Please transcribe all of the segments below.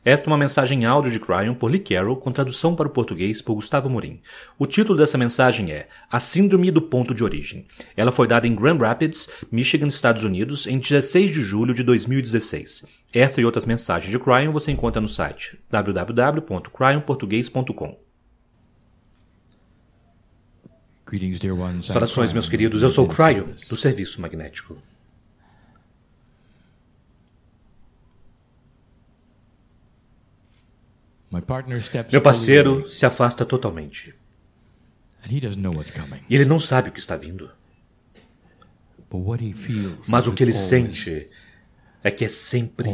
Esta é uma mensagem em áudio de Cryon por Lee Carroll, com tradução para o português por Gustavo Morim. O título dessa mensagem é A Síndrome do Ponto de Origem. Ela foi dada em Grand Rapids, Michigan, Estados Unidos, em 16 de julho de 2016. Esta e outras mensagens de Cryon você encontra no site www.cryonportugues.com. Saudações, meus queridos. Eu sou Cryon, do Serviço Magnético. Meu parceiro se afasta totalmente. E ele não sabe o que está vindo. Mas o que ele sente é que é sempre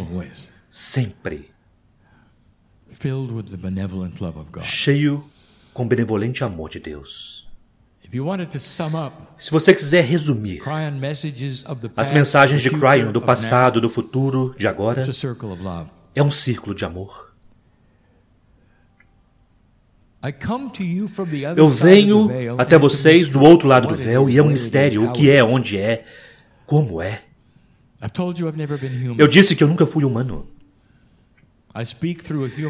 cheio com o benevolente amor de Deus. Se você quiser resumir as mensagens de Cryon do passado, do futuro, de agora, é um círculo de amor. Eu venho até vocês do outro lado do véu e é um mistério o que é, onde é, como é. Eu disse que eu nunca fui humano.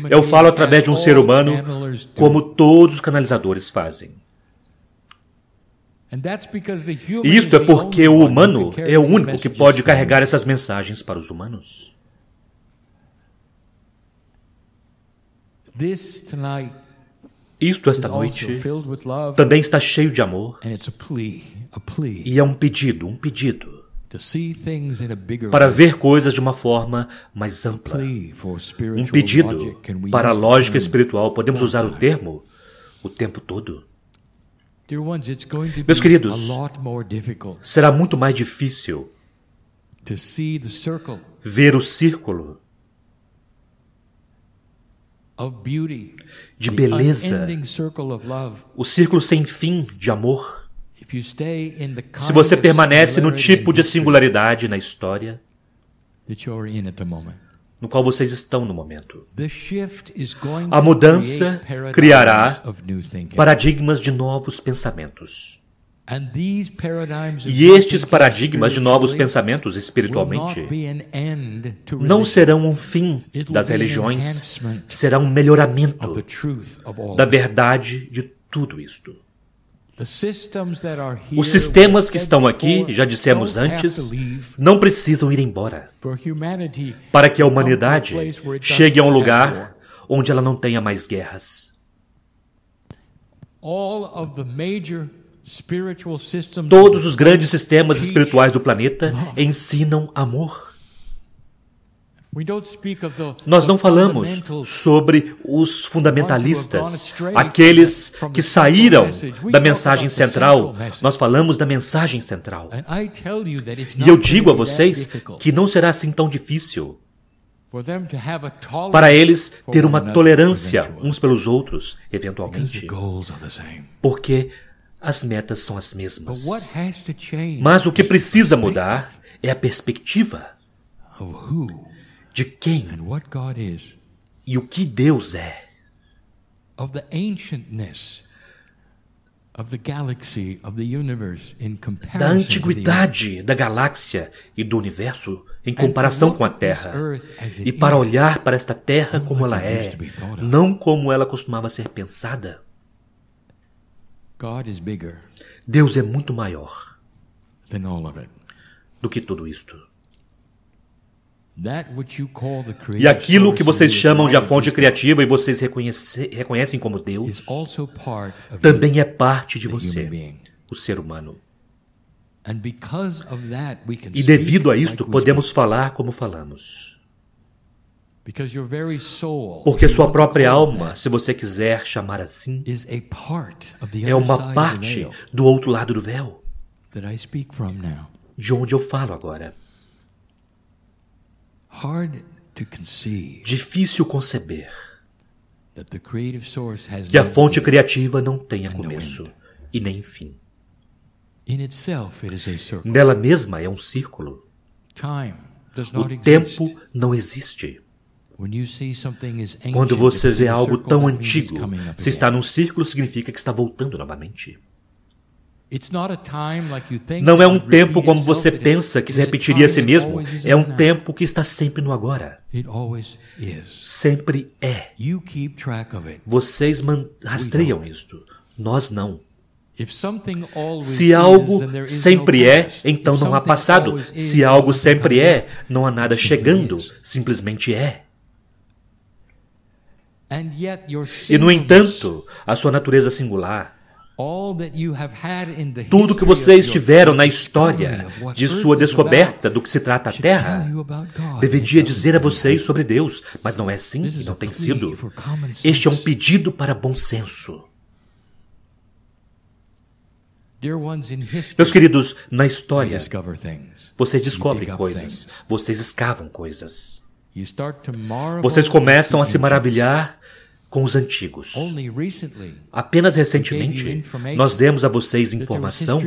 Eu falo através de um ser humano como todos os canalizadores fazem. E isto é porque o humano é o único que pode carregar essas mensagens para os humanos. Isto, esta noite, também está cheio de amor e é um pedido para ver coisas de uma forma mais ampla. Um pedido para a lógica espiritual. Podemos usar o termo o tempo todo. Meus queridos, será muito mais difícil ver o círculo de beleza, o círculo sem fim de amor. Se você permanece no tipo de singularidade na história no qual vocês estão no momento, a mudança criará paradigmas de novos pensamentos. E estes paradigmas de novos pensamentos espiritualmente não serão um fim das religiões, será um melhoramento da verdade de tudo isto. Os sistemas que estão aqui, já dissemos antes, não precisam ir embora para que a humanidade chegue a um lugar onde ela não tenha mais guerras. Todos os grandes sistemas espirituais do planeta ensinam amor. Nós não falamos sobre os fundamentalistas, aqueles que saíram da mensagem central. Nós falamos da mensagem central. E eu digo a vocês que não será assim tão difícil para eles ter uma tolerância uns pelos outros, eventualmente, porque as metas são as mesmas. Mas o que precisa mudar é a perspectiva de quem e o que Deus é. Da antiguidade da galáxia e do universo em comparação com a Terra. E para olhar para esta Terra como ela é, não como ela costumava ser pensada. Deus é muito maior do que tudo isto. E aquilo que vocês chamam de a fonte criativa e vocês reconhecem como Deus, também é parte de você, o ser humano. E devido a isto, podemos falar como falamos. Porque sua própria alma, se você quiser chamar assim, é uma parte do outro lado do véu, de onde eu falo agora. Difícil conceber que a fonte criativa não tenha começo e nem fim. Nela mesma é um círculo. O tempo não existe. Quando você vê algo tão antigo, se está num círculo, significa que está voltando novamente. Não é um tempo como você pensa que se repetiria a si mesmo. É um tempo que está sempre no agora. Sempre é. Vocês rastreiam isto. Nós não. Se algo sempre é, então não há passado. Se algo sempre é, não há nada chegando. Simplesmente é. E, no entanto, a sua natureza singular, tudo que vocês tiveram na história de sua descoberta do que se trata a Terra, deveria dizer a vocês sobre Deus, mas não é assim e não tem sido. Este é um pedido para bom senso. Meus queridos, na história, vocês descobrem coisas, vocês escavam coisas. Vocês começam a se maravilhar com os antigos. Apenas recentemente, nós demos a vocês informação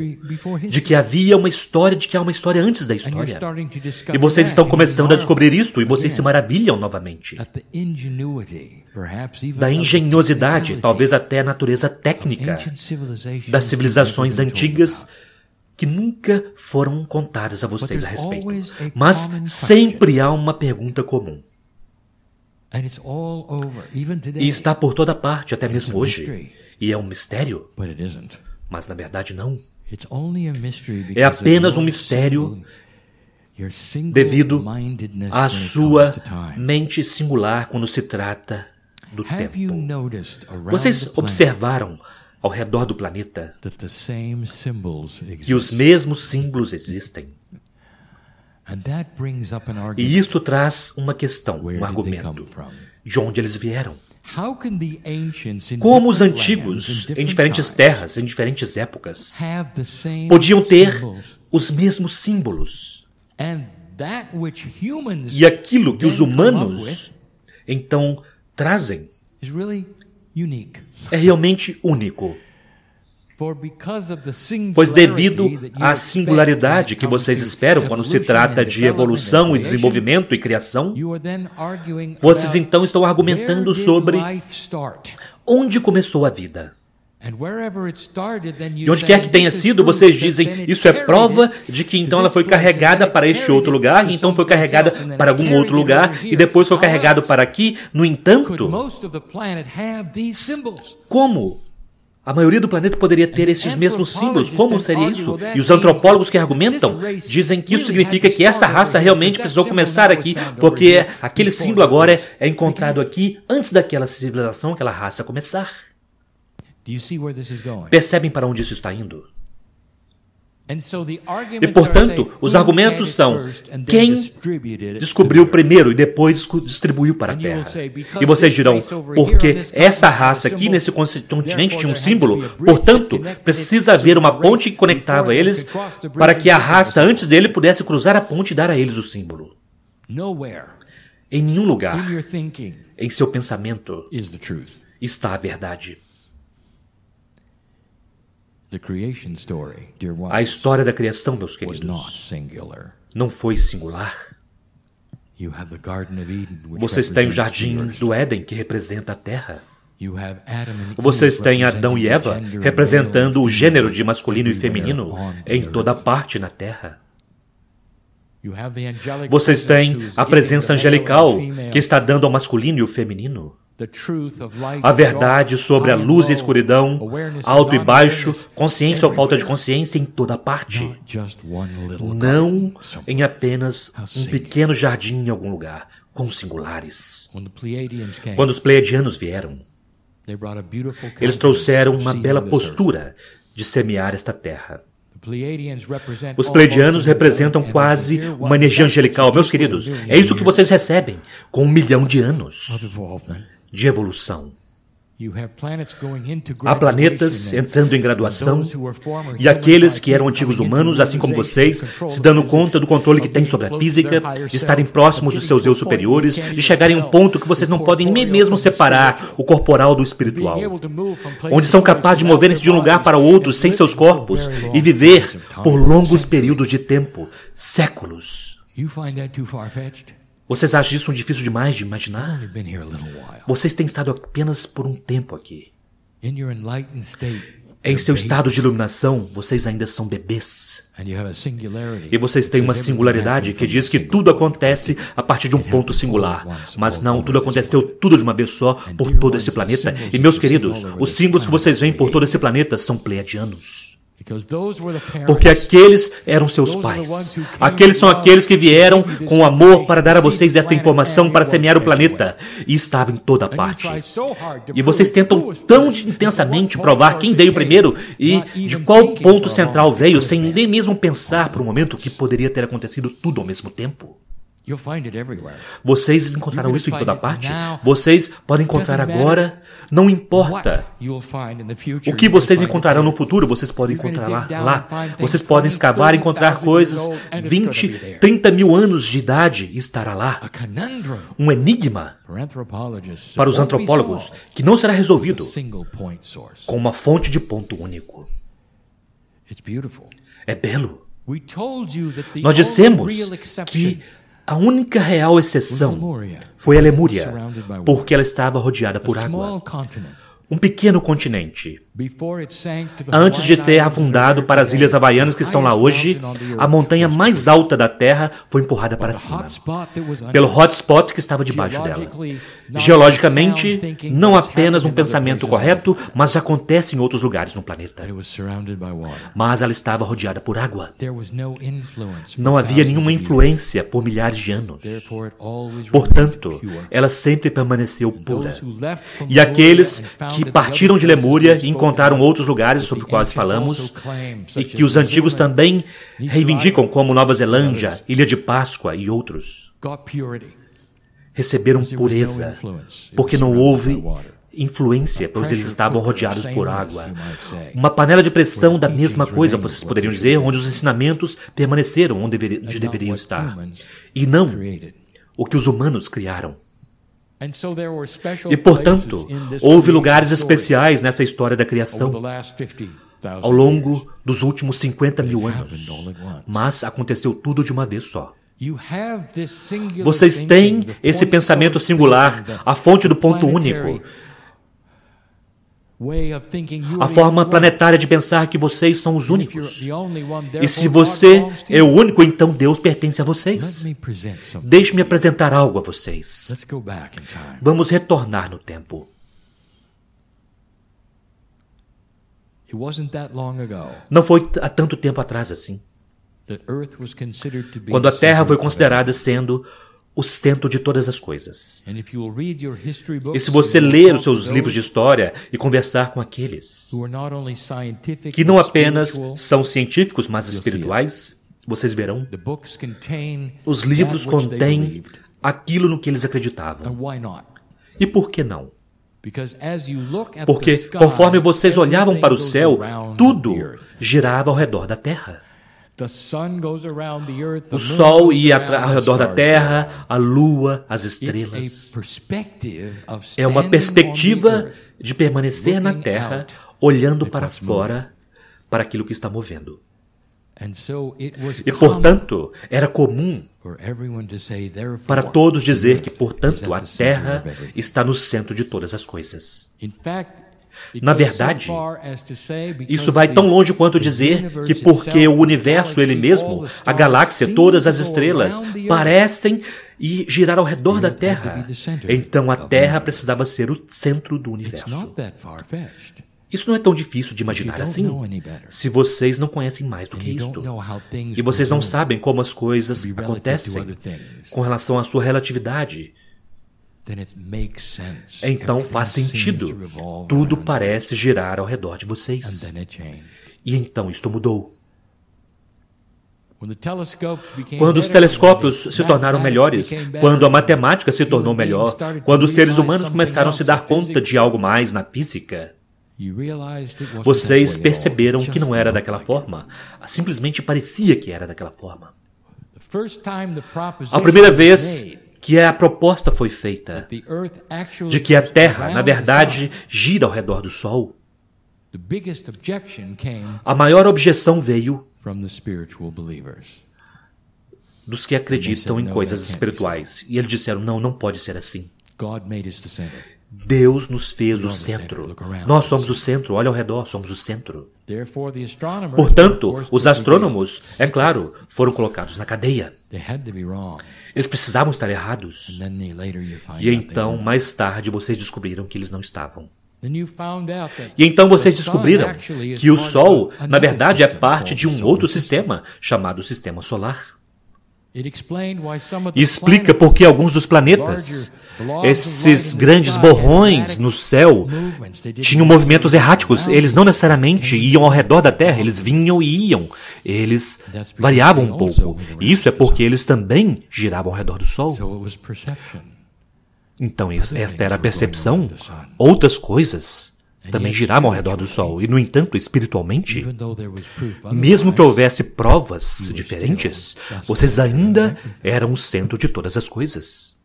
de que havia uma história, de que há uma história antes da história. E vocês estão começando a descobrir isto, e vocês se maravilham novamente da engenhosidade, talvez até a natureza técnica das civilizações antigas que nunca foram contadas a vocês a respeito. Mas sempre há uma pergunta comum. E está por toda parte, até mesmo hoje. E é um mistério. Mas na verdade não. É apenas um mistério devido à sua mente singular quando se trata do tempo. Vocês observaram ao redor do planeta que os mesmos símbolos existem. E isto traz uma questão, um argumento. De onde eles vieram? Como os antigos, em diferentes terras, em diferentes épocas, podiam ter os mesmos símbolos? E aquilo que os humanos, então, trazem é realmente único. Pois devido à singularidade que vocês esperam quando se trata de evolução e desenvolvimento e criação, vocês então estão argumentando sobre onde começou a vida. E onde quer que tenha sido, vocês dizem, isso é prova de que então ela foi carregada para este outro lugar, e então foi carregada para algum outro lugar, e depois foi carregado para aqui. No entanto, como a maioria do planeta poderia ter esses mesmos símbolos? Como seria isso? E os antropólogos que argumentam dizem que isso significa que essa raça realmente precisou começar aqui, porque aquele símbolo agora é encontrado aqui antes daquela civilização, aquela raça começar. Percebem para onde isso está indo? E, portanto, os argumentos são quem descobriu primeiro e depois distribuiu para a Terra. E vocês dirão, porque essa raça aqui nesse continente tinha um símbolo, portanto, precisa haver uma ponte que conectava eles para que a raça antes dele pudesse cruzar a ponte e dar a eles o símbolo. Em nenhum lugar, em seu pensamento, está a verdade. A história da criação, meus queridos, não foi singular. Vocês têm o Jardim do Éden, que representa a Terra. Vocês têm Adão e Eva, representando o gênero de masculino e feminino em toda parte na Terra. Vocês têm a presença angelical, que está dando ao masculino e o feminino. A verdade sobre a luz e a escuridão, alto e baixo, consciência ou falta de consciência em toda parte. Não em apenas um pequeno jardim em algum lugar, com singulares. Quando os Pleiadianos vieram, eles trouxeram uma bela postura de semear esta terra. Os Pleiadianos representam quase uma energia angelical. Meus queridos, é isso que vocês recebem com 1 milhão de anos de evolução. Há planetas entrando em graduação e aqueles que eram antigos humanos, assim como vocês, se dando conta do controle que têm sobre a física, de estarem próximos dos seus eu superiores, de chegarem a um ponto que vocês não podem nem mesmo separar o corporal do espiritual, onde são capazes de moverem-se de um lugar para o outro sem seus corpos e viver por longos períodos de tempo, séculos. Vocês acham isso difícil demais de imaginar? Vocês têm estado apenas por um tempo aqui. Em seu estado de iluminação, vocês ainda são bebês. E vocês têm uma singularidade que diz que tudo acontece a partir de um ponto singular. Mas não, tudo aconteceu tudo de uma vez só por todo esse planeta. E, meus queridos, os símbolos que vocês veem por todo esse planeta são pleiadianos. Porque aqueles eram seus pais. Aqueles são aqueles que vieram com amor para dar a vocês esta informação para semear o planeta. E estavam em toda parte. E vocês tentam tão intensamente provar quem veio primeiro e de qual ponto central veio, sem nem mesmo pensar por um momento que poderia ter acontecido tudo ao mesmo tempo. Vocês encontrarão isso em toda parte. Vocês podem encontrar agora. Não importa o que vocês encontrarão no futuro, vocês podem encontrar lá. Vocês podem escavar e encontrar coisas 20, 30 mil anos de idade e estará lá. Um enigma para os antropólogos que não será resolvido com uma fonte de ponto único. É belo. Nós dissemos que a única real exceção foi a Lemúria, porque ela estava rodeada por água. Um pequeno continente. Antes de ter afundado para as ilhas havaianas que estão lá hoje, a montanha mais alta da Terra foi empurrada para cima, pelo hotspot que estava debaixo dela. Geologicamente, não apenas um pensamento correto, mas acontece em outros lugares no planeta. Mas ela estava rodeada por água. Não havia nenhuma influência por milhares de anos. Portanto, ela sempre permaneceu pura. E aqueles que partiram de Lemúria e encontraram outros lugares sobre os quais falamos, e que os antigos também reivindicam como Nova Zelândia, Ilha de Páscoa e outros, receberam pureza, porque não houve influência, pois eles estavam rodeados por água. Uma panela de pressão da mesma coisa, vocês poderiam dizer, onde os ensinamentos permaneceram onde deveriam estar, e não o que os humanos criaram. E, portanto, houve lugares especiais nessa história da criação ao longo dos últimos 50 mil anos. Mas aconteceu tudo de uma vez só. Vocês têm esse pensamento singular, a fonte do ponto único, a forma planetária de pensar que vocês são os únicos. E se você é o único, então Deus pertence a vocês. Deixe-me apresentar algo a vocês. Vamos retornar no tempo. Não foi há tanto tempo atrás assim, quando a Terra foi considerada sendo o centro de todas as coisas. E se você ler os seus livros de história e conversar com aqueles que não apenas são científicos, mas espirituais, vocês verão, os livros contêm aquilo no que eles acreditavam. E por que não? Porque conforme vocês olhavam para o céu, tudo girava ao redor da Terra. O Sol ia ao redor da Terra, a Lua, as estrelas. É uma perspectiva de permanecer na Terra, olhando para fora, para aquilo que está movendo. E, portanto, era comum para todos dizer que, portanto, a Terra está no centro de todas as coisas. Na verdade, isso vai tão longe quanto dizer que porque o universo ele mesmo, a galáxia, todas as estrelas, parecem e girar ao redor da Terra, então a Terra precisava ser o centro do universo. Isso não é tão difícil de imaginar assim, se vocês não conhecem mais do que isto. E vocês não sabem como as coisas acontecem com relação à sua relatividade. Então faz sentido. Tudo parece girar ao redor de vocês. E então isto mudou. Quando os telescópios se tornaram melhores, quando a matemática se tornou melhor, quando os seres humanos começaram a se dar conta de algo mais na física, vocês perceberam que não era daquela forma. Simplesmente parecia que era daquela forma. A primeira vez que a proposta foi feita de que a Terra, na verdade, gira ao redor do Sol, a maior objeção veio dos que acreditam em coisas espirituais. E eles disseram, não pode ser assim. Deus nos fez o centro. Nós somos o centro. Olha ao redor, somos o centro. Portanto, os astrônomos, é claro, foram colocados na cadeia. Eles precisavam estar errados. E então, mais tarde, vocês descobriram que eles não estavam. E então vocês descobriram que o Sol, na verdade, é parte de um outro sistema, chamado Sistema Solar. E explica por que alguns dos planetas, esses grandes borrões no céu, tinham movimentos erráticos. Eles não necessariamente iam ao redor da Terra, eles vinham e iam. Eles variavam um pouco. E isso é porque eles também giravam ao redor do Sol. Então, esta era a percepção. Outras coisas também giravam ao redor do Sol. E, no entanto, espiritualmente, mesmo que houvesse provas diferentes, vocês ainda eram o centro de todas as coisas.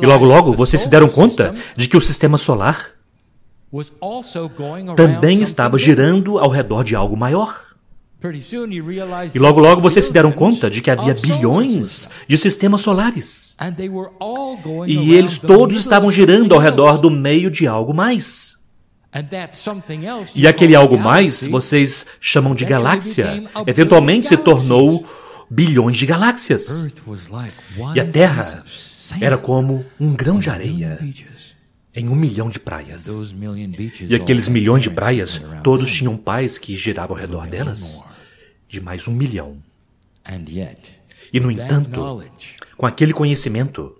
E logo, logo, vocês se deram conta de que o sistema solar também estava girando ao redor de algo maior. E logo, logo, vocês se deram conta de que havia bilhões de sistemas solares. E eles todos estavam girando ao redor do meio de algo mais. E aquele algo mais, vocês chamam de galáxia, eventualmente se tornou bilhões de galáxias. E a Terra era como um grão de areia em 1 milhão de praias. E aqueles milhões de praias, todos tinham pais que giravam ao redor delas, de mais 1 milhão. E, no entanto, com aquele conhecimento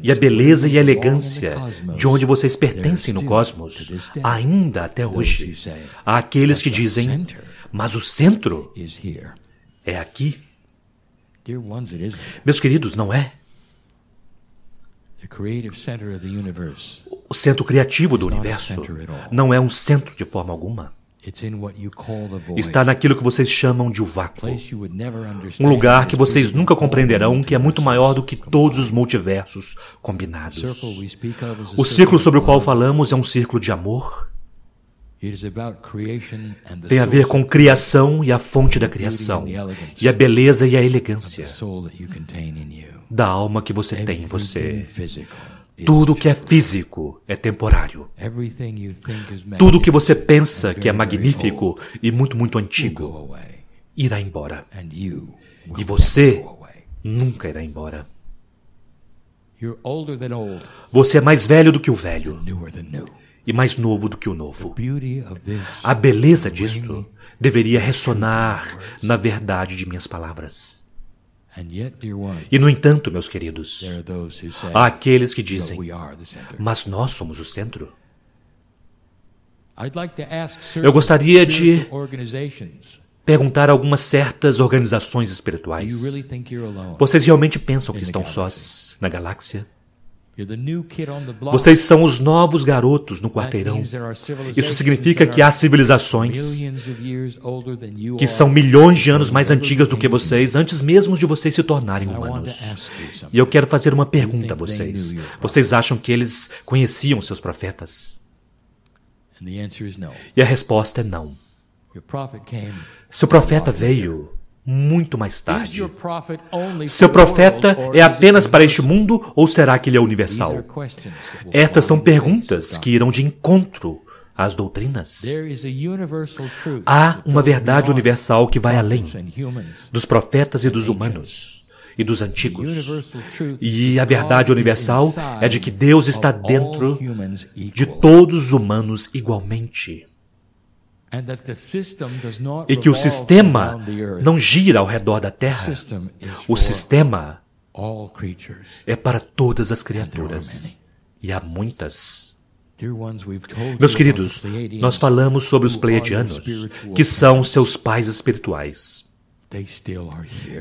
e a beleza e a elegância de onde vocês pertencem no cosmos, ainda até hoje, há aqueles que dizem, mas o centro é aqui. Meus queridos, não é? O centro criativo do universo não é um centro de forma alguma. Está naquilo que vocês chamam de o vácuo. Um lugar que vocês nunca compreenderão, que é muito maior do que todos os multiversos combinados. O círculo sobre o qual falamos é um círculo de amor. Tem a ver com criação e a fonte da criação, e a beleza e a elegância da alma que você tem em você. Tudo que é físico é temporário. Tudo que você pensa que é magnífico e muito, muito antigo irá embora. E você nunca irá embora. Você é mais velho do que o velho e mais novo do que o novo. A beleza disto deveria ressonar na verdade de minhas palavras. E, no entanto, meus queridos, há aqueles que dizem, mas nós somos o centro. Eu gostaria de perguntar a algumas certas organizações espirituais. Vocês realmente pensam que estão sós na galáxia? Vocês são os novos garotos no quarteirão. Isso significa que há civilizações que são milhões de anos mais antigas do que vocês, antes mesmo de vocês se tornarem humanos. E eu quero fazer uma pergunta a vocês. Vocês acham que eles conheciam seus profetas? E a resposta é não. Seu profeta veio muito mais tarde. Seu profeta é apenas para este mundo ou será que ele é universal? Estas são perguntas que irão de encontro às doutrinas. Há uma verdade universal que vai além dos profetas e dos humanos e dos antigos. E a verdade universal é de que Deus está dentro de todos os humanos igualmente. E que o sistema não gira ao redor da Terra. O sistema é para todas as criaturas. E há muitas. Meus queridos, nós falamos sobre os Pleiadianos, que são seus pais espirituais.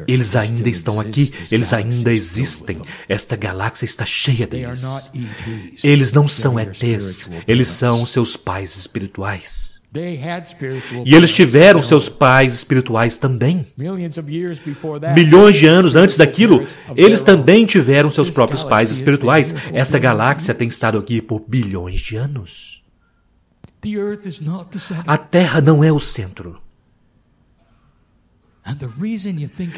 Eles ainda estão aqui, eles ainda existem. Esta galáxia está cheia deles. Eles não são ETs, eles são seus pais espirituais. E eles tiveram seus pais espirituais também. Milhões de anos antes daquilo, eles também tiveram seus próprios pais espirituais. Essa galáxia tem estado aqui por bilhões de anos. A Terra não é o centro.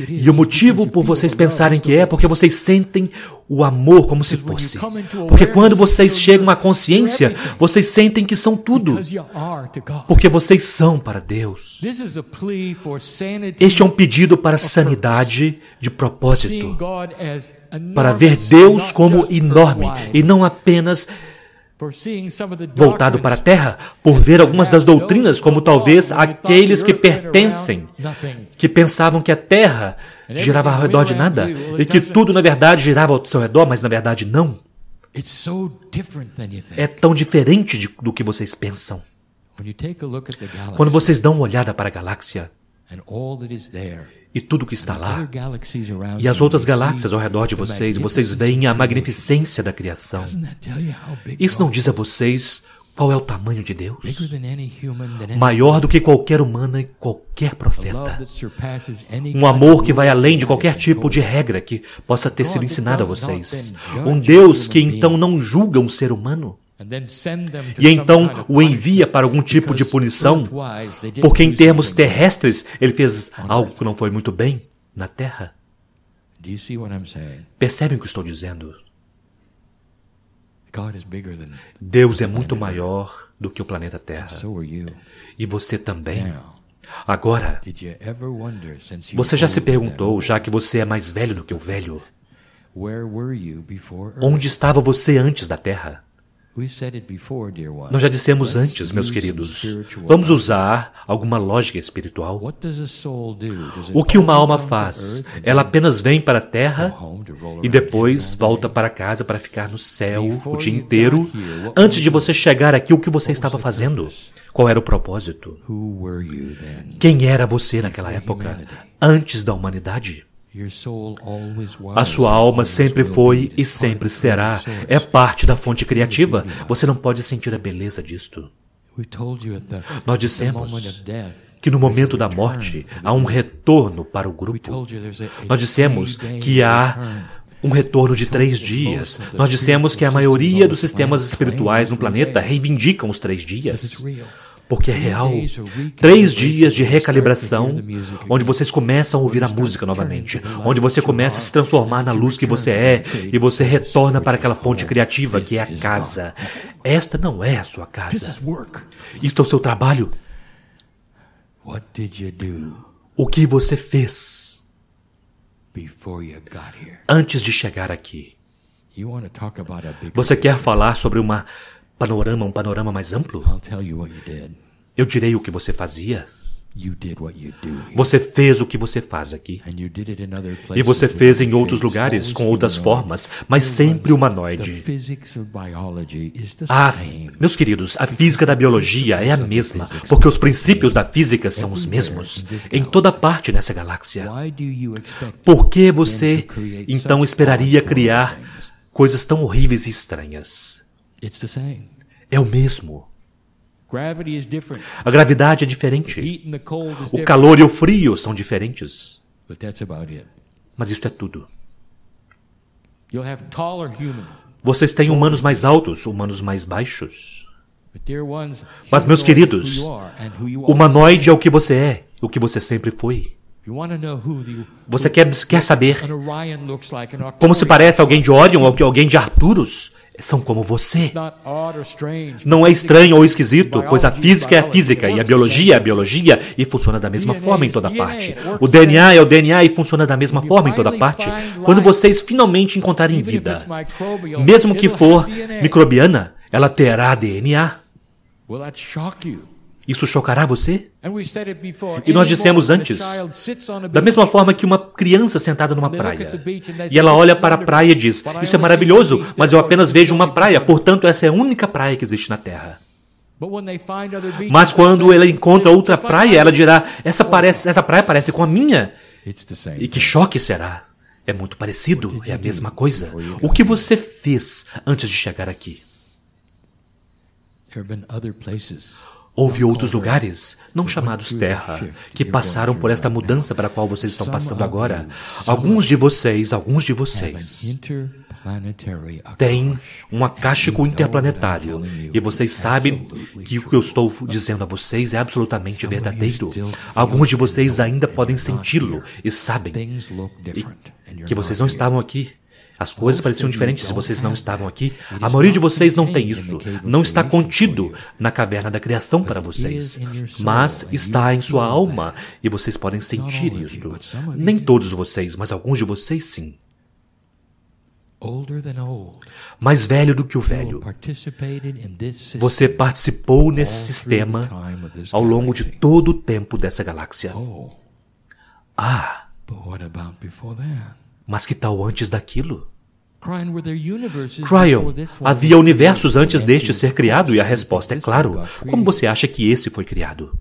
E o motivo por vocês pensarem que é porque vocês sentem o amor como se fosse. Porque quando vocês chegam à consciência, vocês sentem que são tudo. Porque vocês são para Deus. Este é um pedido para sanidade de propósito. Para ver Deus como enorme e não apenas voltado para a terra, por ver algumas das doutrinas, como talvez aqueles que pertencem, que pensavam que a terra girava ao redor de nada, e que tudo na verdade girava ao seu redor, mas na verdade não. É tão diferente do que vocês pensam. Quando vocês dão uma olhada para a galáxia, e tudo que está lá, e as outras galáxias ao redor de vocês, vocês veem a magnificência da criação. Isso não diz a vocês qual é o tamanho de Deus? Maior do que qualquer humano e qualquer profeta. Um amor que vai além de qualquer tipo de regra que possa ter sido ensinado a vocês. Um Deus que então não julga um ser humano. E então o envia para algum tipo de punição, porque em termos terrestres ele fez algo que não foi muito bem na Terra. Percebem o que estou dizendo? Deus é muito maior do que o planeta Terra. E você também. Agora, você já se perguntou, já que você é mais velho do que o velho, onde estava você antes da Terra? Nós já dissemos antes, meus queridos, vamos usar alguma lógica espiritual. O que uma alma faz? Ela apenas vem para a terra e depois volta para casa para ficar no céu o dia inteiro. Antes de você chegar aqui, o que você estava fazendo? Qual era o propósito? Quem era você naquela época, antes da humanidade? A sua alma sempre foi e sempre será. É parte da fonte criativa. Você não pode sentir a beleza disto. Nós dissemos que no momento da morte há um retorno para o grupo. Nós dissemos que há um retorno de 3 dias. Nós dissemos que a maioria dos sistemas espirituais no planeta reivindicam os 3 dias. Porque é real. 3 dias de recalibração, onde vocês começam a ouvir a música novamente, onde você começa a se transformar na luz que você é, e você retorna para aquela fonte criativa que é a casa. Esta não é a sua casa. Isto é o seu trabalho. O que você fez antes de chegar aqui? Você quer falar sobre um panorama mais amplo? Eu direi o que você fazia. Você fez o que você faz aqui. E você fez em outros lugares, com outras formas, mas sempre humanoide. Meus queridos, a física da biologia é a mesma, porque os princípios da física são os mesmos, em toda parte nessa galáxia. Por que você, então, esperaria criar coisas tão horríveis e estranhas? É o mesmo. A gravidade é diferente. O calor e o frio são diferentes. Mas isso é tudo. Vocês têm humanos mais altos, humanos mais baixos. Mas, meus queridos, humanoide é o que você é, o que você sempre foi. Você quer saber como se parece alguém de Orion ou alguém de Arcturus? São como você. Não é estranho ou esquisito, pois a física é a física e a biologia é a biologia e funciona da mesma forma em toda parte. O DNA é o DNA e funciona da mesma forma em toda parte. Quando vocês finalmente encontrarem vida, mesmo que for microbiana, ela terá DNA. Isso chocará você? E nós dissemos antes, da mesma forma que uma criança sentada numa praia, e ela olha para a praia e diz, isso é maravilhoso, mas eu apenas vejo uma praia, portanto essa é a única praia que existe na Terra. Mas quando ela encontra outra praia, ela dirá, essa praia parece com a minha. E que choque será? É muito parecido, é a mesma coisa. O que você fez antes de chegar aqui? Houve outros lugares, não chamados Terra, que passaram por esta mudança para a qual vocês estão passando agora. Alguns de vocês tem um acástico interplanetário, e vocês sabem que o que eu estou dizendo a vocês é absolutamente verdadeiro. Alguns de vocês ainda podem senti-lo e sabem que vocês não estavam aqui. As coisas pareciam diferentes se vocês não estavam aqui. A maioria de vocês não tem isso. Não está contido na caverna da criação para vocês. Mas está em sua alma e vocês podem sentir isto. Nem todos vocês, mas alguns de vocês sim. Mais velho do que o velho. Você participou nesse sistema ao longo de todo o tempo dessa galáxia. Ah! Mas que tal antes daquilo? Cryon, havia universos antes deste ser criado? E a resposta é claro. Como você acha que esse foi criado?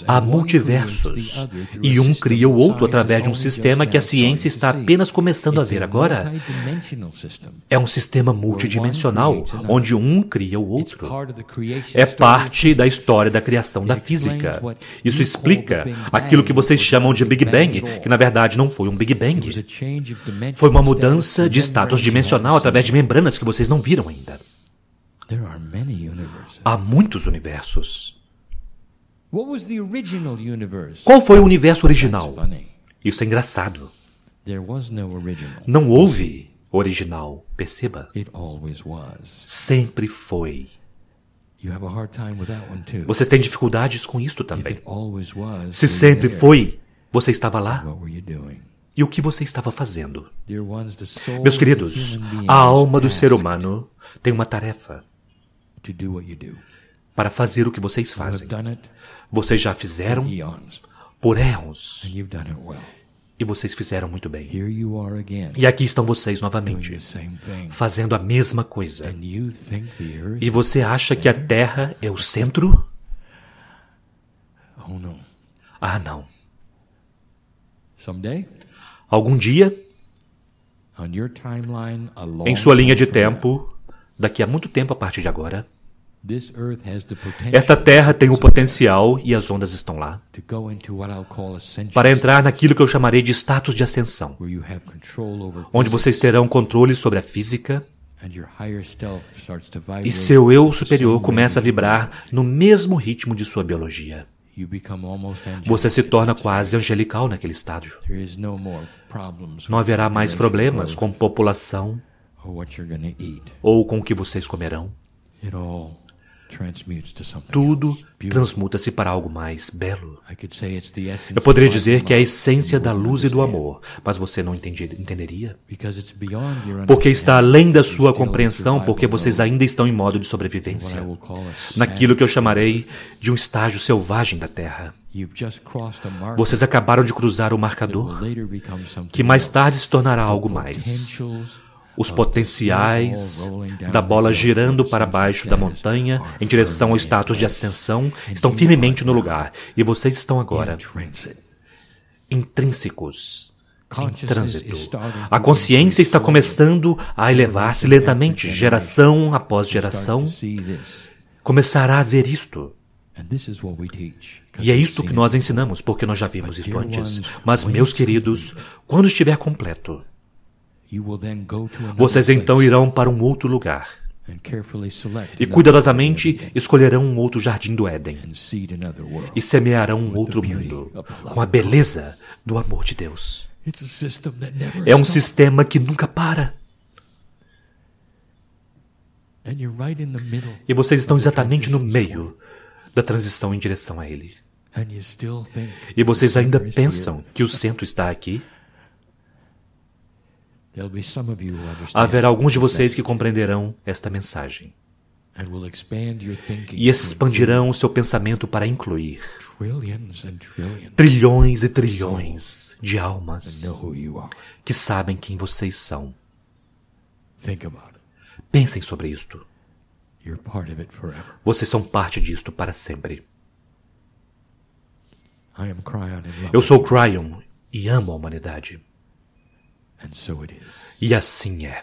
Há multiversos, e um cria o outro através de um sistema que a ciência está apenas começando a ver agora. É um sistema multidimensional, onde um cria o outro. É parte da história da criação da física. Isso explica aquilo que vocês chamam de Big Bang, que na verdade não foi um Big Bang. Foi uma mudança de status dimensional através de membranas que vocês não viram ainda. Há muitos universos. Qual foi o universo original? Isso é engraçado. Não houve original, perceba. Sempre foi. Vocês têm dificuldades com isto também. Se sempre foi, você estava lá? E o que você estava fazendo? Meus queridos, a alma do ser humano tem uma tarefa para fazer o que vocês fazem. Vocês já fizeram por éons. E vocês fizeram muito bem. E aqui estão vocês novamente, fazendo a mesma coisa. E você acha que a Terra é o centro? Ah, não. Algum dia, em sua linha de tempo, daqui a muito tempo a partir de agora, esta Terra tem o potencial, e as ondas estão lá, para entrar naquilo que eu chamarei de status de ascensão, onde vocês terão controle sobre a física, e seu eu superior começa a vibrar no mesmo ritmo de sua biologia. Você se torna quase angelical naquele estágio. Não haverá mais problemas com população ou com o que vocês comerão. Tudo transmuta-se para algo mais belo. Eu poderia dizer que é a essência da luz e do amor, mas você não entenderia. Porque está além da sua compreensão, porque vocês ainda estão em modo de sobrevivência, naquilo que eu chamarei de um estágio selvagem da Terra. Vocês acabaram de cruzar o marcador, que mais tarde se tornará algo mais. Os potenciais da bola girando para baixo da montanha em direção ao status de ascensão estão firmemente no lugar, e vocês estão agora intrínsecos, em trânsito. A consciência está começando a elevar-se lentamente, geração após geração. Começará a ver isto. E é isto que nós ensinamos, porque nós já vimos isto antes. Mas, meus queridos, quando estiver completo, vocês então irão para um outro lugar e cuidadosamente escolherão um outro jardim do Éden e semearão um outro mundo com a beleza do amor de Deus. É um sistema que nunca para. E vocês estão exatamente no meio da transição em direção a Ele. E vocês ainda pensam que o centro está aqui? Haverá alguns de vocês que compreenderão esta mensagem e expandirão o seu pensamento para incluir trilhões e trilhões de almas que sabem quem vocês são. Pensem sobre isto. Vocês são parte disto para sempre. Eu sou Cryon e amo a humanidade. E assim é.